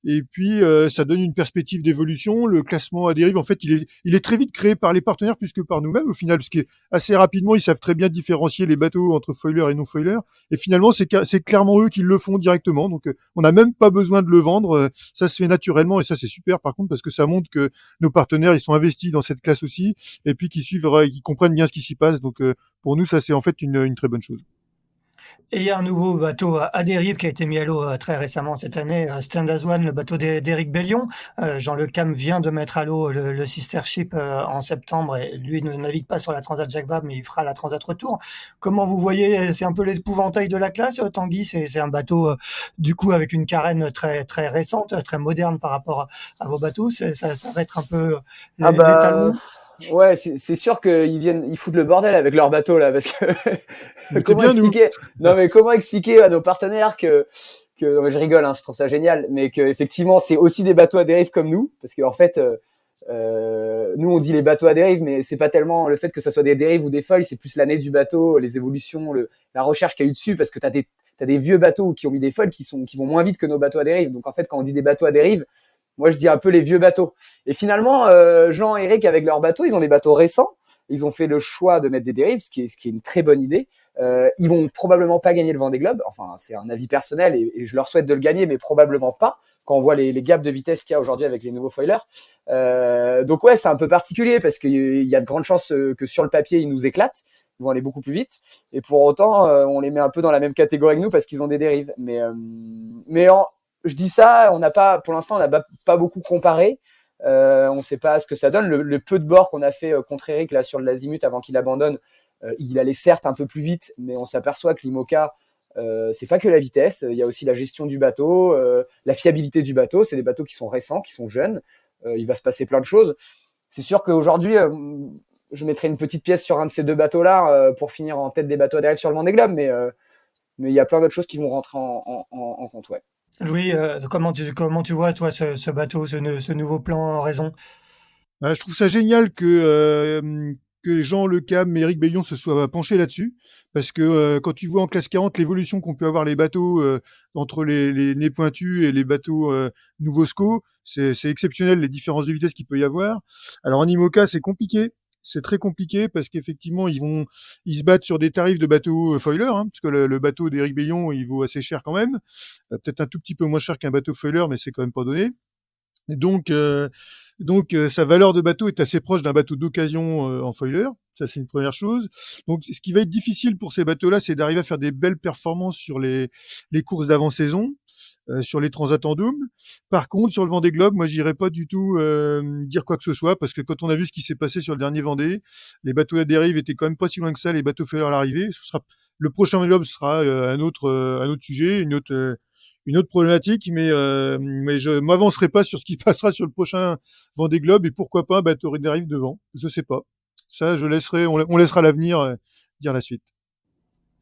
Et puis, ça donne une perspective d'évolution. Le classement à dérive, en fait, il est très vite créé par les partenaires plus que par nous-mêmes, au final, parce que assez rapidement, ils savent très bien différencier les bateaux entre foilers et non foilers. Et finalement, c'est clairement eux qui le font directement. Donc, on n'a même pas besoin de le vendre. Ça se fait naturellement et ça, c'est super, par contre, parce que ça montre que nos partenaires, ils sont investis dans cette classe aussi, et puis qu'ils suivent, qu'ils comprennent bien ce qui s'y passe. Donc, pour nous, ça, c'est en fait une très bonne chose. Et il y a un nouveau bateau à dérive qui a été mis à l'eau très récemment cette année, Stand As One, le bateau d'Éric Bellion. Jean Le Cam vient de mettre à l'eau le Sister Ship en septembre et lui ne navigue pas sur la Transat Jacques Vabre, mais il fera la Transat Retour. Comment vous voyez, c'est un peu l'épouvantail de la classe, Tanguy? C'est un bateau du coup avec une carène très très récente, très moderne par rapport à vos bateaux. Ça va être un peu Ah l'étalon. ouais, c'est sûr ils foutent le bordel avec leur bateau là, parce que On était comment bien, nous. expliquer, non mais comment expliquer à nos partenaires que non, mais je rigole, je trouve ça génial, mais que effectivement c'est aussi des bateaux à dérive comme nous, parce que en fait, nous on dit les bateaux à dérive, mais c'est pas tellement le fait que ça soit des dérives ou des foils, c'est plus l'année du bateau, les évolutions, la recherche qu'il y a eu dessus, parce que t'as des vieux bateaux qui ont mis des foils qui vont moins vite que nos bateaux à dérive. Donc en fait, quand on dit des bateaux à dérive, moi, je dis un peu les vieux bateaux. Et finalement, Jean et Eric, avec leurs bateaux, ils ont des bateaux récents. Ils ont fait le choix de mettre des dérives, ce qui est une très bonne idée. Ils vont probablement pas gagner le Vendée Globe. Enfin, c'est un avis personnel et je leur souhaite de le gagner, mais probablement pas quand on voit les gaps de vitesse qu'il y a aujourd'hui avec les nouveaux foilers. Donc ouais, c'est un peu particulier parce qu'il y a de grandes chances que sur le papier, ils nous éclatent. Ils vont aller beaucoup plus vite. Et pour autant, on les met un peu dans la même catégorie que nous parce qu'ils ont des dérives. Je dis ça, pour l'instant, on n'a pas beaucoup comparé. On ne sait pas ce que ça donne. Le peu de bord qu'on a fait contre Eric là sur l'Azimut avant qu'il abandonne, il allait certes un peu plus vite, mais on s'aperçoit que l'IMOCA, c'est pas que la vitesse. Il y a aussi la gestion du bateau, la fiabilité du bateau. C'est des bateaux qui sont récents, qui sont jeunes. Il va se passer plein de choses. C'est sûr qu'aujourd'hui, je mettrai une petite pièce sur un de ces 2 bateaux-là pour finir en tête des bateaux à dérive sur le Vendée Globe, mais il y a plein d'autres choses qui vont rentrer en compte, ouais. Louis, comment tu vois toi ce bateau, ce nouveau plan en raison? Je trouve ça génial que Jean Le Cam et Éric Bellion se soient penchés là-dessus, parce que quand tu vois en classe 40 l'évolution qu'ont pu avoir les bateaux entre les nez pointus et les bateaux nouveau SCO, c'est exceptionnel les différences de vitesse qu'il peut y avoir. Alors en IMOCA, c'est compliqué. C'est très compliqué parce qu'effectivement ils se battent sur des tarifs de bateaux foiler, parce que le bateau d'Éric Bellion il vaut assez cher quand même, peut-être un tout petit peu moins cher qu'un bateau foiler, mais c'est quand même pas donné. Et donc, sa valeur de bateau est assez proche d'un bateau d'occasion en foiler. Ça, c'est une première chose. Donc, ce qui va être difficile pour ces bateaux-là, c'est d'arriver à faire des belles performances sur les courses d'avant-saison, sur les transats en double. Par contre, sur le Vendée Globe, moi, j'irais pas du tout dire quoi que ce soit, parce que quand on a vu ce qui s'est passé sur le dernier Vendée, les bateaux à dérive étaient quand même pas si loin que ça, les bateaux foiler à l'arrivée. Le prochain Vendée Globe sera un autre sujet, une autre problématique, mais je m'avancerai pas sur ce qui passera sur le prochain Vendée Globe et pourquoi pas un bateau dérive devant. Je sais pas. Ça, on laissera l'avenir dire la suite.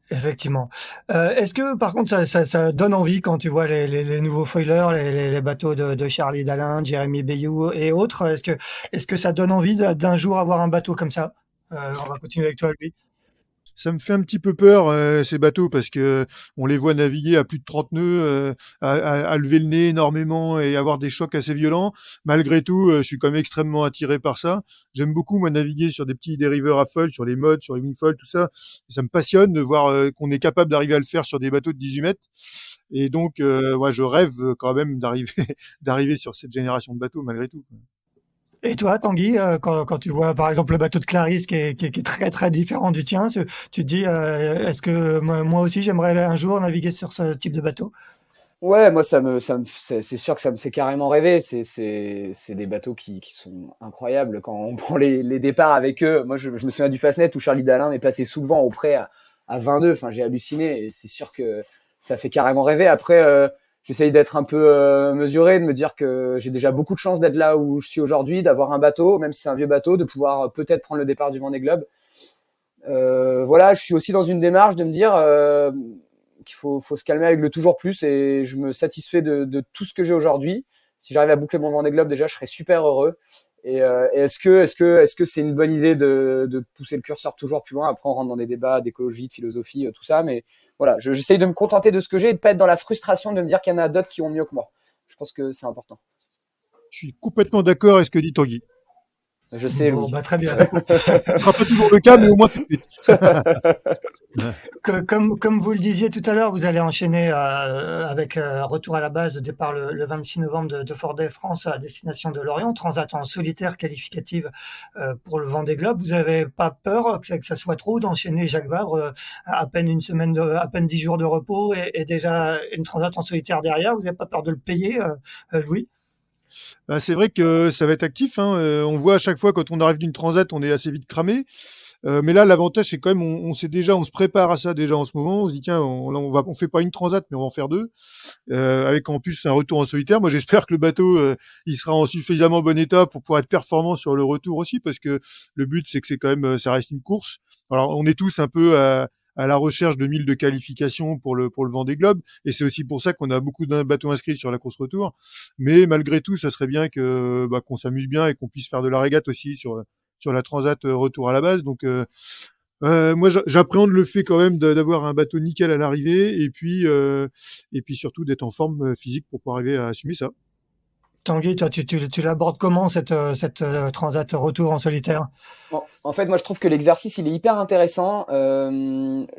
Effectivement. Est-ce que par contre ça donne envie quand tu vois les nouveaux foilers, les bateaux de Charlie Dalin, Jérémy Bayou et autres? Est-ce que ça donne envie d'un jour avoir un bateau comme ça? On va continuer avec toi, Louis. ça me fait un petit peu peur ces bateaux parce que on les voit naviguer à plus de 30 nœuds, à lever le nez énormément et avoir des chocs assez violents. Malgré tout, je suis quand même extrêmement attiré par ça. J'aime beaucoup moi naviguer sur des rivers à foil, sur les modes, sur les wingfoils, tout ça. Et ça me passionne de voir qu'on est capable d'arriver à le faire sur des bateaux de 18 mètres. Et donc, moi, je rêve quand même d'arriver d'arriver sur cette génération de bateaux malgré tout. Et toi, Tanguy, quand tu vois par exemple le bateau de Clarisse qui est très très différent du tien, tu te dis est-ce que moi aussi j'aimerais un jour naviguer sur ce type de bateau? Ouais, moi c'est sûr que ça me fait carrément rêver. C'est des bateaux qui sont incroyables quand on prend les départs avec eux. Moi, je me souviens du Fastnet où Charlie Dalin est passé sous le vent au près à 22. Enfin, j'ai halluciné et c'est sûr que ça fait carrément rêver. Après, j'essaye d'être un peu mesuré, de me dire que j'ai déjà beaucoup de chance d'être là où je suis aujourd'hui, d'avoir un bateau, même si c'est un vieux bateau, de pouvoir peut-être prendre le départ du Vendée Globe. Voilà, je suis aussi dans une démarche de me dire qu'il faut se calmer avec le toujours plus et je me satisfais de tout ce que j'ai aujourd'hui. Si j'arrive à boucler mon Vendée Globe, déjà, je serais super heureux. Et est-ce que c'est une bonne idée de pousser le curseur toujours plus loin? Après, on rentre dans des débats d'écologie, de philosophie, tout ça. Mais voilà, j'essaye de me contenter de ce que j'ai et de pas être dans la frustration de me dire qu'il y en a d'autres qui ont mieux que moi. Je pense que c'est important. Je suis complètement d'accord avec ce que dit Tanguy. Je sais, Bon, Louis. bah, très bien. Ce sera pas toujours le cas, mais au moins c'est Comme vous le disiez tout à l'heure, vous allez enchaîner avec retour à la base, départ le 26 novembre de Fort-de-France à destination de Lorient, transat en solitaire qualificative pour le Vendée Globe. Vous n'avez pas peur que ça soit trop d'enchaîner Jacques Vabre à peine une semaine, à peine 10 jours de repos et déjà une transat en solitaire derrière? Vous n'avez pas peur de le payer, Louis? Bah, c'est vrai que ça va être actif. Hein. On voit à chaque fois quand on arrive d'une transat, on est assez vite cramé. Mais là, l'avantage, c'est quand même, on sait déjà, on se prépare à ça déjà en ce moment. On se dit tiens, on fait pas une transat, mais on va en faire deux, avec en plus un retour en solitaire. Moi, j'espère que le bateau, il sera en suffisamment bon état pour pouvoir être performant sur le retour aussi, parce que le but, c'est que c'est quand même, ça reste une course. Alors, on est tous un peu à la recherche de 1000 de qualification pour le Vendée Globe, et c'est aussi pour ça qu'on a beaucoup de bateaux inscrits sur la course retour. Mais malgré tout, ça serait bien qu'on s'amuse bien et qu'on puisse faire de la régate aussi sur la transat retour à la base. Donc moi j'appréhende le fait quand même d'avoir un bateau nickel à l'arrivée et puis surtout d'être en forme physique pour pouvoir arriver à assumer ça. Tanguy, toi, tu l'abordes comment cette transat retour en solitaire? En fait, moi, je trouve que l'exercice, il est hyper intéressant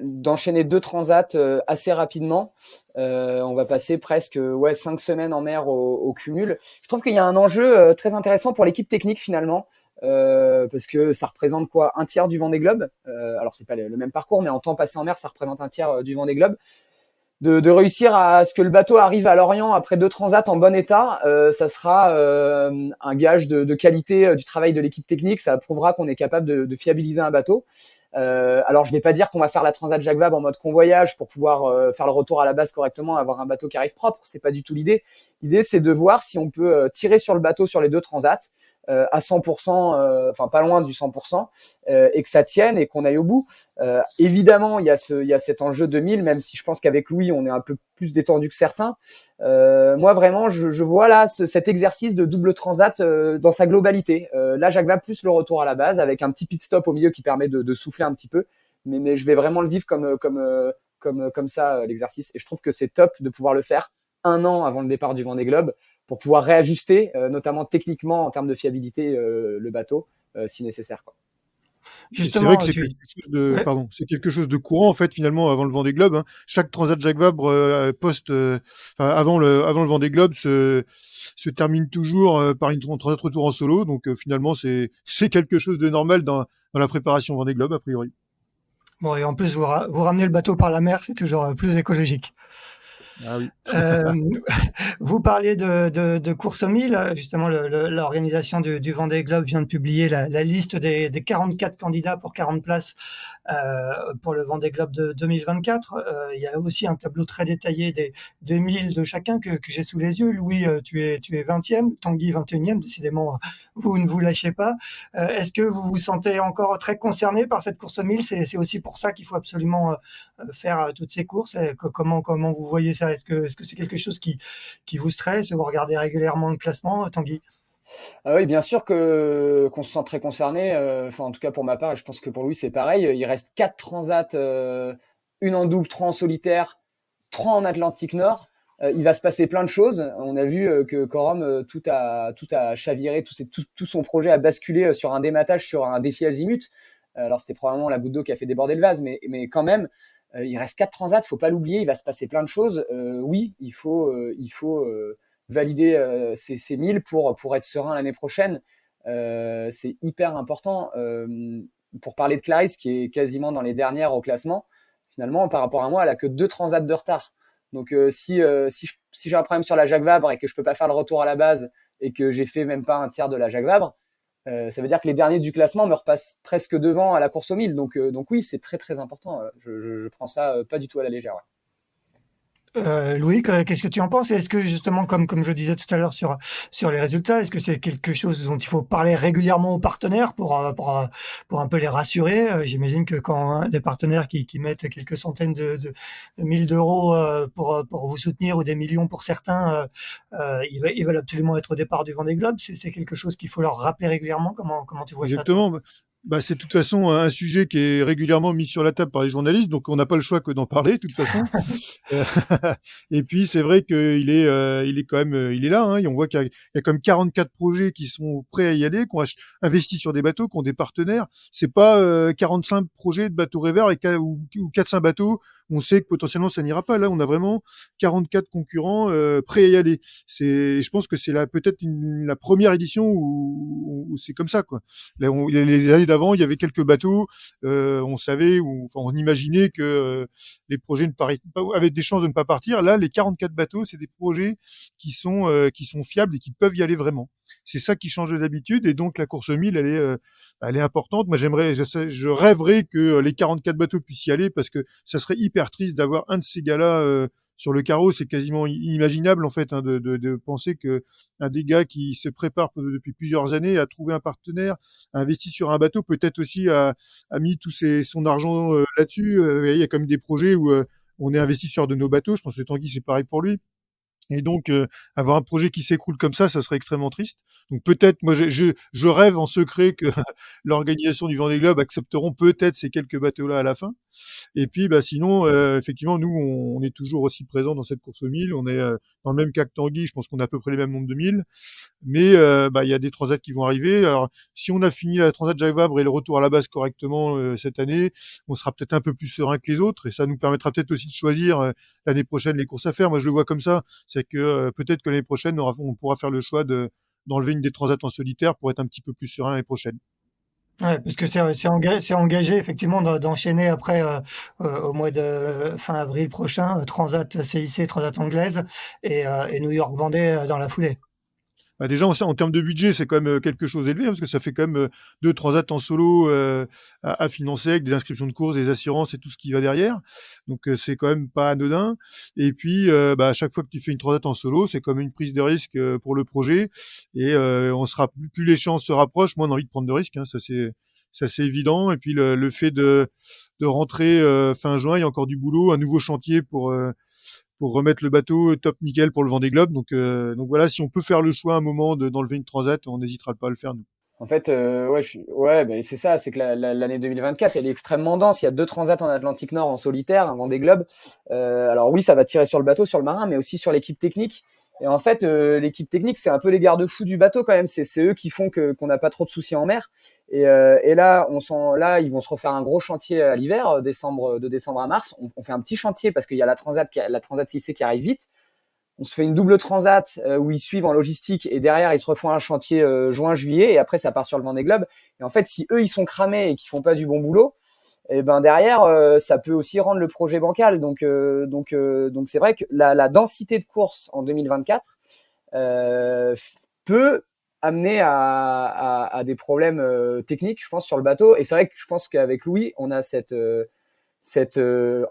d'enchaîner deux transats assez rapidement. On va passer presque 5 semaines en mer au cumul. Je trouve qu'il y a un enjeu très intéressant pour l'équipe technique finalement. Parce que ça représente quoi? Un tiers du Vendée Globe. Alors c'est pas le même parcours, mais en temps passé en mer, ça représente un tiers du Vendée Globe. De réussir à ce que le bateau arrive à Lorient après deux transats en bon état, ça sera un gage de qualité du travail de l'équipe technique. Ça prouvera qu'on est capable de fiabiliser un bateau. Alors je vais pas dire qu'on va faire la transat Jacques Vabre en mode convoyage pour pouvoir faire le retour à la base correctement, avoir un bateau qui arrive propre. C'est pas du tout l'idée. L'idée c'est de voir si on peut tirer sur le bateau sur les deux transats à 100%, enfin pas loin du 100%, et que ça tienne et qu'on aille au bout. Évidemment, il y a cet enjeu 2000, même si je pense qu'avec Louis, on est un peu plus détendu que certains. Moi, vraiment, je vois là cet exercice de double transat dans sa globalité. Là, Jacques Vabre plus le retour à la base, avec un petit pit stop au milieu qui permet de souffler un petit peu. Mais je vais vraiment le vivre comme ça, l'exercice. Et je trouve que c'est top de pouvoir le faire un an avant le départ du Vendée Globe, pour pouvoir réajuster, notamment techniquement en termes de fiabilité, le bateau, si nécessaire, quoi. C'est vrai Justement, que ouais. c'est quelque chose de courant en fait finalement avant le Vendée Globe. Hein. Chaque transat Jacques Vabre avant le Vendée Globe se termine toujours par une transat retour en solo. Donc finalement c'est quelque chose de normal dans la préparation Vendée Globe a priori. Bon, et en plus, vous ramenez le bateau par la mer, c'est toujours plus écologique. Ah oui. Euh, Vous parliez de course au 1000, justement l'organisation du Vendée Globe vient de publier la liste des 44 candidats pour 40 places pour le Vendée Globe de 2024. Il y a aussi un tableau très détaillé des 1000 de chacun que j'ai sous les yeux. Louis, tu es 20e, Tanguy 21e, décidément vous ne vous lâchez pas. Est-ce que vous vous sentez encore très concerné par cette course au 1000? C'est aussi pour ça qu'il faut absolument faire toutes ces courses. Et comment vous voyez ça? Est-ce que c'est quelque chose qui vous stresse? Vous regardez régulièrement le classement, Tanguy? Ah oui, bien sûr que qu'on se sent très concerné. Enfin, en tout cas pour ma part, et je pense que pour lui c'est pareil. Il reste 4 transats, une en double, 3 en solitaire, 3 en Atlantique Nord. Il va se passer plein de choses. On a vu que Quorum, tout a chaviré, tout son projet a basculé sur un dématage, sur un défi azimut. Alors c'était probablement la goutte d'eau qui a fait déborder le vase, mais quand même, il reste 4 transats, faut pas l'oublier. Il va se passer plein de choses. Oui, il faut valider ces 1000 pour être serein l'année prochaine. C'est hyper important. Pour parler de Clarisse, qui est quasiment dans les dernières au classement, finalement, par rapport à moi, elle a que 2 transats de retard. Donc si j'ai un problème sur la Jacques Vabre et que je peux pas faire le retour à la base et que j'ai fait même pas un tiers de la Jacques Vabre, ça veut dire que les derniers du classement me repassent presque devant à la course aux 1000. Donc oui, c'est très très important. Je prends ça pas du tout à la légère. Ouais. Louis, qu'est-ce que tu en penses? Est-ce que justement, comme je disais tout à l'heure sur les résultats, est-ce que c'est quelque chose dont il faut parler régulièrement aux partenaires pour un peu les rassurer? J'imagine que quand des partenaires qui mettent quelques centaines de mille d'euros pour vous soutenir ou des millions pour certains, ils veulent absolument être au départ du Vendée Globe. C'est quelque chose qu'il faut leur rappeler régulièrement. Comment tu vois ça, toi? Exactement. Bah, c'est de toute façon un sujet qui est régulièrement mis sur la table par les journalistes, donc on n'a pas le choix que d'en parler de toute façon. Euh, Et puis c'est vrai il est quand même, il est là. Hein, et on voit qu'il y a quand même 44 projets qui sont prêts à y aller, qui ont investi sur des bateaux, qui ont des partenaires. C'est pas 45 projets de bateaux rêveurs ou 4-5 bateaux. On sait que potentiellement ça n'ira pas. Là, on a vraiment 44 concurrents prêts à y aller. Je pense que c'est peut-être la première édition où c'est comme ça, quoi. Là, les années d'avant, il y avait quelques bateaux. On savait, enfin, on imaginait que les projets avaient des chances de ne pas partir. Là, les 44 bateaux, c'est des projets qui sont fiables et qui peuvent y aller vraiment. C'est ça qui change d'habitude. Et donc, la course 1000, elle est importante. Moi, je rêverais que les 44 bateaux puissent y aller parce que ça serait hyper triste d'avoir un de ces gars-là sur le carreau. C'est quasiment inimaginable, en fait, hein, de penser que un des gars qui se prépare depuis plusieurs années à trouver un partenaire, a investi sur un bateau, peut-être aussi a mis son argent là-dessus. Il y a quand même des projets où on est investi sur de nos bateaux. Je pense que Tanguy, c'est pareil pour lui. Et donc, avoir un projet qui s'écroule comme ça serait extrêmement triste. Donc peut-être, moi, je rêve en secret que l'organisation du Vendée Globe accepteront peut-être ces quelques bateaux-là à la fin. Et puis, bah, sinon, effectivement, nous, on est toujours aussi présents dans cette course aux 1000. On est dans le même cas que Tanguy. Je pense qu'on a à peu près les mêmes nombres de 1000. Mais bah, il y a des transats qui vont arriver. Alors, si on a fini la transat Jacques Vabre et le retour à la base correctement cette année, on sera peut-être un peu plus serein que les autres. Et ça nous permettra peut-être aussi de choisir l'année prochaine les courses à faire. Moi, je le vois comme ça. C'est que peut-être que l'année prochaine, on pourra faire le choix d'enlever une des transats en solitaire pour être un petit peu plus serein l'année prochaine. Ouais, parce que c'est engagé effectivement d'enchaîner après au mois de fin avril prochain Transat CIC, Transat anglaise et New York Vendée dans la foulée. Bah déjà, en termes de budget, c'est quand même quelque chose d'élevé, hein, parce que ça fait quand même 2 transats en solo à financer avec des inscriptions de courses, des assurances et tout ce qui va derrière. Donc c'est quand même pas anodin. Et puis, bah, à chaque fois que tu fais une transat en solo, c'est comme une prise de risque pour le projet. Et plus les chances se rapprochent, moins on a envie de prendre de risques. Hein, ça c'est évident. Et puis le fait de rentrer fin juin, il y a encore du boulot, un nouveau chantier pour remettre le bateau top nickel pour le Vendée Globe. Donc voilà, si on peut faire le choix à un moment d'enlever une transat, on n'hésitera pas à le faire, nous. En fait, ouais, ben c'est ça, c'est que l'année 2024, elle est extrêmement dense. Il y a 2 transats en Atlantique Nord en solitaire, un Vendée Globe. Alors oui, ça va tirer sur le bateau, sur le marin, mais aussi sur l'équipe technique. Et en fait, l'équipe technique, c'est un peu les garde-fous du bateau quand même. C'est eux qui font qu'on n'a pas trop de soucis en mer. Et là, ils vont se refaire un gros chantier à l'hiver, de décembre à mars. On fait un petit chantier parce qu'il y a la transat 6C qui arrive vite. On se fait une double transat où ils suivent en logistique et derrière ils se refont un chantier juin-juillet et après ça part sur le Vendée Globe. Et en fait, si eux ils sont cramés et qu'ils font pas du bon boulot, et ben derrière ça peut aussi rendre le projet bancal. Donc c'est vrai que la densité de course en 2024 peut amener à des problèmes techniques, je pense, sur le bateau. Et c'est vrai que je pense qu'avec Louis, on a cette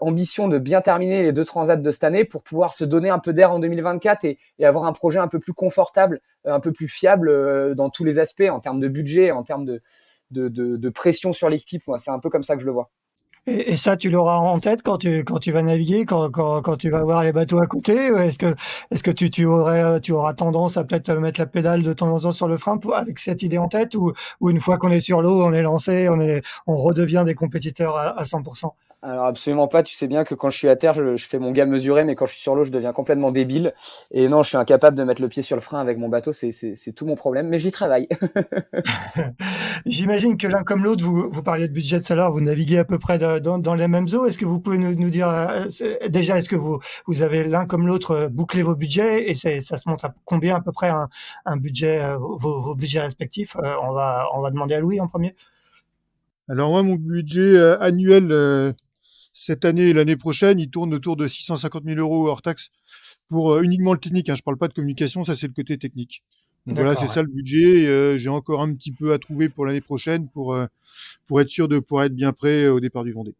ambition de bien terminer les 2 transats de cette année pour pouvoir se donner un peu d'air en 2024 et avoir un projet un peu plus confortable, un peu plus fiable dans tous les aspects, en termes de budget, en termes de pression sur l'équipe. Moi, c'est un peu comme ça que je le vois. Et ça, tu l'auras en tête quand tu vas naviguer, quand tu vas voir les bateaux à côté? Ou est-ce que tu auras tendance à peut-être mettre la pédale de temps en temps sur le frein avec cette idée en tête, ou une fois qu'on est sur l'eau, on est lancé, on redevient des compétiteurs à 100%? Alors absolument pas, tu sais bien que quand je suis à terre, je fais mon gars mesuré, mais quand je suis sur l'eau, je deviens complètement débile. Et non, je suis incapable de mettre le pied sur le frein avec mon bateau, c'est tout mon problème, mais j'y travaille. J'imagine que l'un comme l'autre, vous parliez de budget tout à l'heure, vous naviguez à peu près dans les mêmes eaux. Est-ce que vous pouvez nous dire déjà, est-ce que vous avez l'un comme l'autre bouclé vos budgets, et ça se monte à combien à peu près un budget, vos budgets respectifs? On va demander à Louis en premier. Alors moi, mon budget annuel cette année et l'année prochaine, il tourne autour de 650 000 euros hors taxe pour uniquement le technique. Hein. Je parle pas de communication, ça c'est le côté technique. Donc voilà, c'est D'accord, ouais. ça le budget. J'ai encore un petit peu à trouver pour l'année prochaine pour être sûr de pouvoir être bien prêt au départ du Vendée.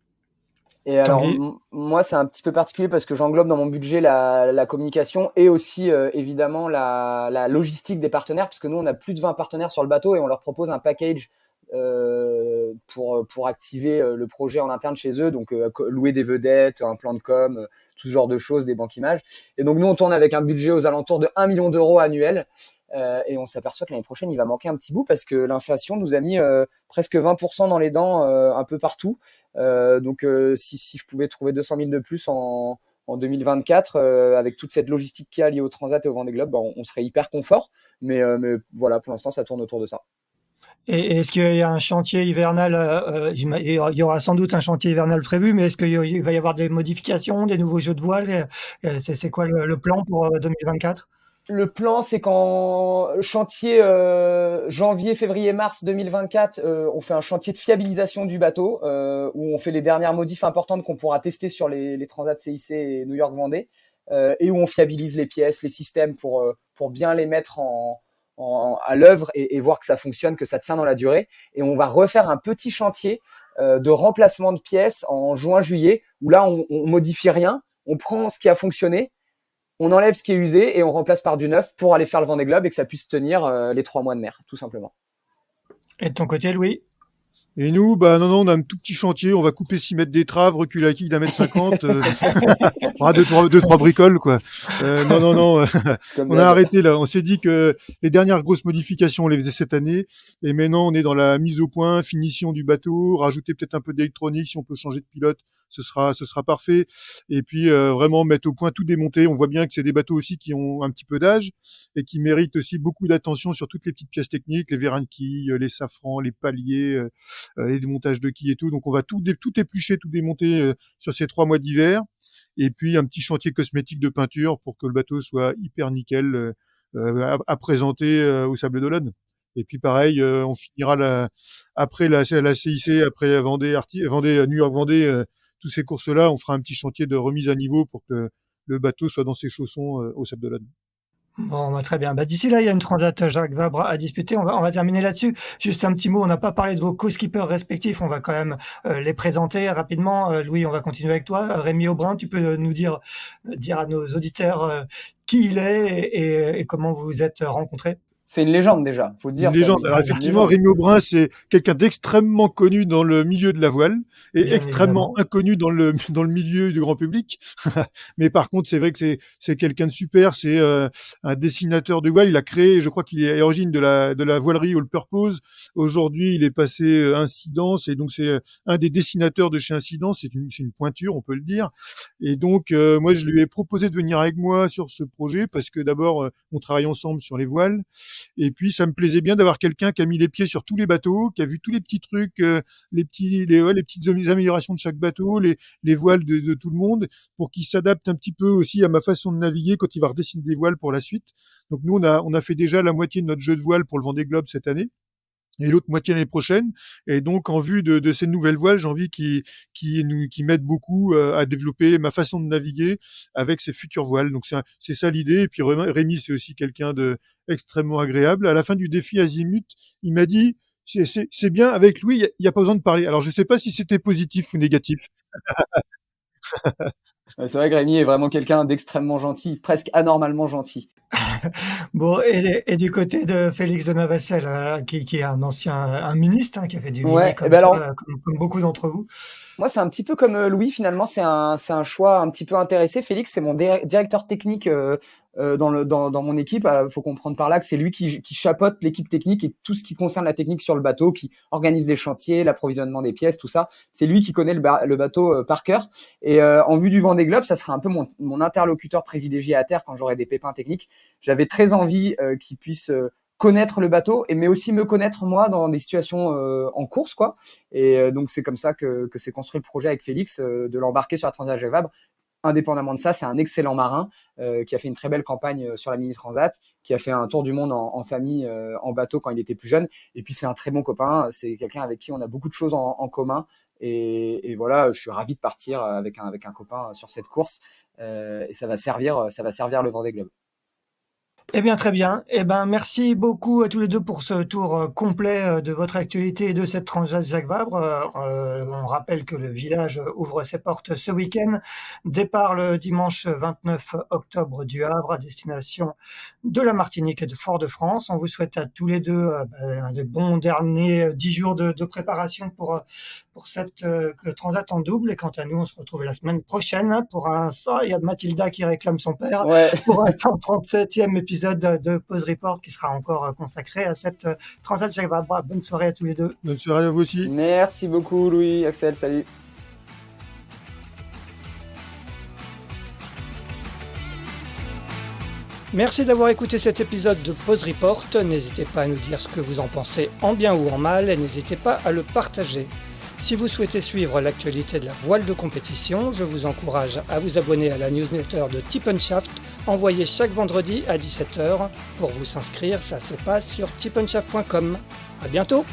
Et alors, Tanguy? moi, c'est un petit peu particulier parce que j'englobe dans mon budget la communication et aussi, évidemment, la logistique des partenaires, parce que nous, on a plus de 20 partenaires sur le bateau et on leur propose un package pour activer le projet en interne chez eux, donc louer des vedettes, un plan de com, tout ce genre de choses, des banques images. Et donc, nous, on tourne avec un budget aux alentours de 1 million d'euros annuel. Et on s'aperçoit que l'année prochaine, il va manquer un petit bout parce que l'inflation nous a mis presque 20% dans les dents un peu partout. Si je pouvais trouver 200 000 de plus en 2024, avec toute cette logistique qu'il y a liée au Transat et au Vendée Globe, on serait hyper confort. Mais voilà, pour l'instant, ça tourne autour de ça. Et est-ce qu'il y a un chantier hivernal? Il y aura sans doute un chantier hivernal prévu, mais est-ce qu'il va y avoir des modifications, des nouveaux jeux de voile? C'est quoi le plan pour 2024? Le plan, c'est qu'en chantier janvier, février, mars 2024, on fait un chantier de fiabilisation du bateau où on fait les dernières modifs importantes qu'on pourra tester sur les Transat CIC et New York Vendée et où on fiabilise les pièces, les systèmes pour bien les mettre à l'œuvre et voir que ça fonctionne, que ça tient dans la durée. Et on va refaire un petit chantier de remplacement de pièces en juin-juillet où là, on modifie rien, on prend ce qui a fonctionné, on enlève ce qui est usé et on remplace par du neuf pour aller faire le Vendée Globe et que ça puisse tenir les 3 mois de mer, tout simplement. Et de ton côté, Louis? Et nous, bah non, on a un tout petit chantier, on va couper 6 mètres d'étrave, reculer la quille d'1,50 m, deux, trois bricoles, quoi. Non, Comme on a d'hab. arrêté là. On s'est dit que les dernières grosses modifications, on les faisait cette année. Et maintenant, on est dans la mise au point, finition du bateau, rajouter peut-être un peu d'électronique, si on peut changer de pilote, ce sera parfait. Et puis, vraiment mettre au point tout démonter. On voit bien que c'est des bateaux aussi qui ont un petit peu d'âge et qui méritent aussi beaucoup d'attention sur toutes les petites pièces techniques, les vérins de quilles, les safrans, les paliers, les démontages de quilles et tout. Donc on va tout éplucher, tout démonter sur ces 3 mois d'hiver. Et puis un petit chantier cosmétique de peinture pour que le bateau soit hyper nickel à présenter au Sable d'Olonne. Et puis pareil, on finira après la CIC, après Vendée, New York Vendée, tous ces courses-là, on fera un petit chantier de remise à niveau pour que le bateau soit dans ses chaussons au Sable d'Olonne. Bon, bah, très bien. Bah, d'ici là, il y a une Transat Jacques Vabre à disputer. On va terminer là-dessus. Juste un petit mot. On n'a pas parlé de vos co-skippers respectifs. On va quand même les présenter rapidement. Louis, on va continuer avec toi. Rémi Aubrin, tu peux nous dire à nos auditeurs qui il est et comment vous vous êtes rencontrés? C'est une légende déjà, faut le Une dire ça, légende. lui. Alors C'est une effectivement, légende. Rémi Aubrin, c'est quelqu'un d'extrêmement connu dans le milieu de la voile et Bien extrêmement évidemment. inconnu dans le milieu du grand public. Mais par contre, c'est vrai que c'est quelqu'un de super. C'est un dessinateur de voile. Il a créé, je crois qu'il est à l'origine de la voilerie All Purpose. Aujourd'hui, il est passé Incidence et donc c'est un des dessinateurs de chez Incidence. C'est une pointure, on peut le dire. Et donc moi, je lui ai proposé de venir avec moi sur ce projet parce que d'abord, on travaille ensemble sur les voiles. Et puis ça me plaisait bien d'avoir quelqu'un qui a mis les pieds sur tous les bateaux, qui a vu tous les petits trucs, les petites améliorations de chaque bateau, les voiles de tout le monde, pour qu'il s'adapte un petit peu aussi à ma façon de naviguer quand il va redessiner des voiles pour la suite. Donc nous on a fait déjà la moitié de notre jeu de voile pour le Vendée Globe cette année. Et l'autre moitié l'année prochaine. Et donc, en vue de ces nouvelles voiles, j'ai envie qu'ils m'aident beaucoup à développer ma façon de naviguer avec ces futures voiles. Donc, c'est ça l'idée. Et puis, Rémi, c'est aussi quelqu'un de extrêmement agréable. À la fin du défi Azimut, il m'a dit, c'est bien, avec Louis, il y a pas besoin de parler. Alors, je sais pas si c'était positif ou négatif. Ouais, c'est vrai que Rémi est vraiment quelqu'un d'extrêmement gentil, presque anormalement gentil. Bon, et du côté de Félix de Navassel, qui est un ministre, hein, qui a fait du mini Ouais, et ben alors, comme beaucoup d'entre vous. moi, c'est un petit peu comme Louis, finalement, c'est un choix un petit peu intéressé. Félix, c'est mon directeur technique dans mon équipe. Faut comprendre par là que c'est lui qui chapeaute l'équipe technique et tout ce qui concerne la technique sur le bateau, qui organise les chantiers, l'approvisionnement des pièces, tout ça. C'est lui qui connaît le bateau par cœur. Et en vue du Vendée Globe, ça sera un peu mon interlocuteur privilégié à terre quand j'aurai des pépins techniques. J'avais très envie qu'il puisse connaître le bateau, mais aussi me connaître moi dans des situations en course, quoi. Et donc c'est comme ça que s'est construit le projet avec Félix, de l'embarquer sur la Transat Jacques Vabre. Indépendamment de ça, c'est un excellent marin qui a fait une très belle campagne sur la Mini Transat, qui a fait un tour du monde en famille, en bateau quand il était plus jeune. Et puis c'est un très bon copain, c'est quelqu'un avec qui on a beaucoup de choses en commun. Et voilà, je suis ravi de partir avec un copain sur cette course. Et ça va servir le Vendée Globe. Eh bien, très bien. Eh ben, merci beaucoup à tous les deux pour ce tour complet de votre actualité et de cette Transat Jacques Vabre. On rappelle que le village ouvre ses portes ce week-end. Départ le dimanche 29 octobre du Havre à destination de la Martinique et de Fort-de-France. On vous souhaite à tous les deux des bons derniers 10 jours de préparation pour cette Transat en double. Et quant à nous, on se retrouve la semaine prochaine pour il y a Mathilda qui réclame son père, Ouais. pour un 137e épisode de Pause Report qui sera encore consacré à cette Transat Jacques Vabre. Bonne soirée à tous les deux. Bonne soirée à vous aussi. Merci beaucoup, Louis, Axel, salut. Merci d'avoir écouté cet épisode de Pause Report. N'hésitez pas à nous dire ce que vous en pensez en bien ou en mal et n'hésitez pas à le partager. Si vous souhaitez suivre l'actualité de la voile de compétition, je vous encourage à vous abonner à la newsletter de Tip & Shaft, envoyée chaque vendredi à 17h. Pour vous inscrire, ça se passe sur tipnshaft.com. À bientôt!